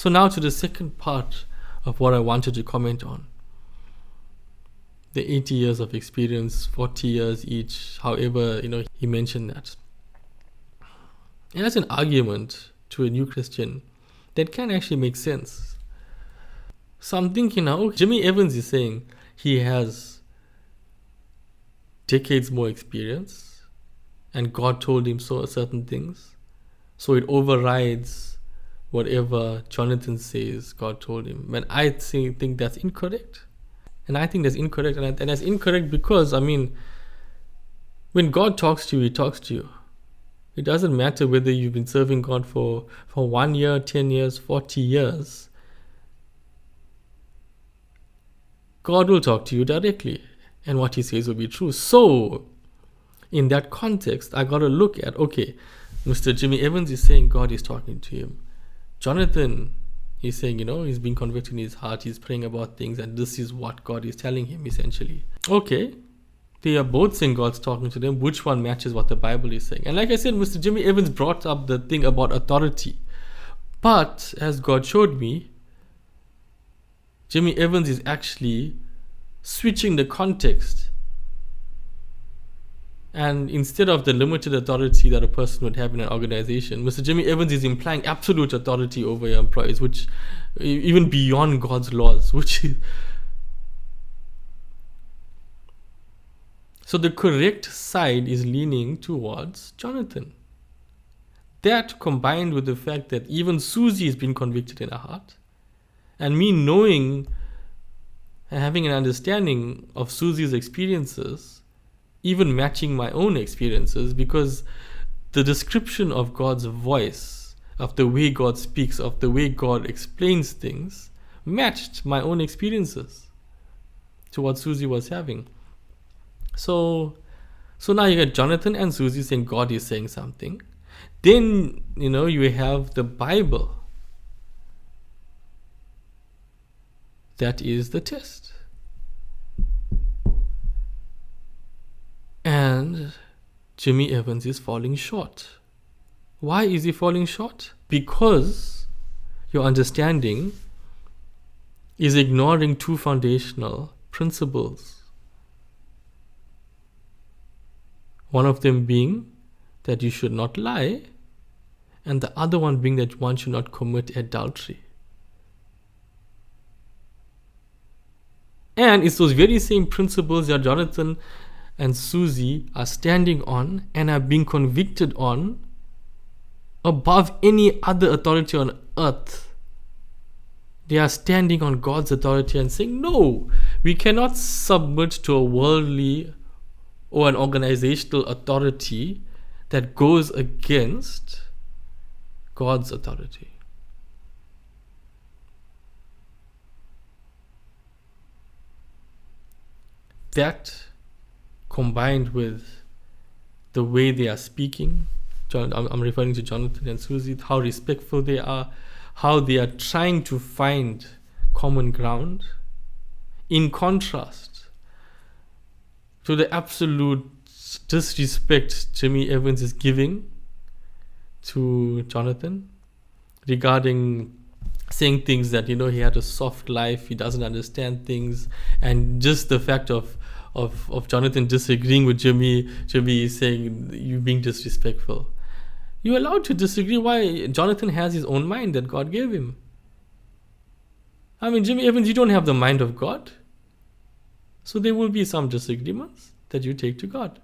So now to the second part of what I wanted to comment on. The 80 years of experience, 40 years each, however, he mentioned that. And that's an argument to a new Christian that can actually make sense. So I'm thinking now, Jimmy Evans is saying he has decades more experience and God told him certain things. So it overrides whatever Jonathan says God told him. And I think that's incorrect. And I think that's incorrect. And that's incorrect because, when God talks to you, he talks to you. It doesn't matter whether you've been serving God for 1 year, 10 years, 40 years. God will talk to you directly. And what he says will be true. So, in that context, I got to look at, okay, Mr. Jimmy Evans is saying God is talking to him. Jonathan is saying, he's been convicted in his heart, he's praying about things, and this is what God is telling him, essentially. Okay, they are both saying God's talking to them. Which one matches what the Bible is saying? And like I said, Mr. Jimmy Evans brought up the thing about authority. But, as God showed me, Jimmy Evans is actually switching the context. And instead of the limited authority that a person would have in an organization, Mr. Jimmy Evans is implying absolute authority over your employees, which even beyond God's laws, So the correct side is leaning towards Jonathan. That combined with the fact that even Susie has been convicted in her heart, and me knowing and having an understanding of Susie's experiences, even matching my own experiences, because the description of God's voice, of the way God speaks, of the way God explains things, matched my own experiences to what Susie was having. So now you got Jonathan and Susie saying God is saying something. Then, you have the Bible. That is the test. And Jimmy Evans is falling short. Why is he falling short? Because your understanding is ignoring two foundational principles. One of them being that you should not lie, and the other one being that one should not commit adultery. And it's those very same principles that Jonathan and Susie are standing on and are being convicted on above any other authority on earth. They are standing on God's authority and saying, no, we cannot submit to a worldly or an organizational authority that goes against God's authority. That, combined with the way they are speaking, I'm referring to Jonathan and Susie, how respectful they are, how they are trying to find common ground, in contrast to the absolute disrespect Jimmy Evans is giving to Jonathan regarding saying things that, he had a soft life, he doesn't understand things, and just the fact of Jonathan disagreeing with Jimmy is saying, you're being disrespectful. You're allowed to disagree. Why? Jonathan has his own mind that God gave him. Jimmy Evans, you don't have the mind of God. So there will be some disagreements that you take to God.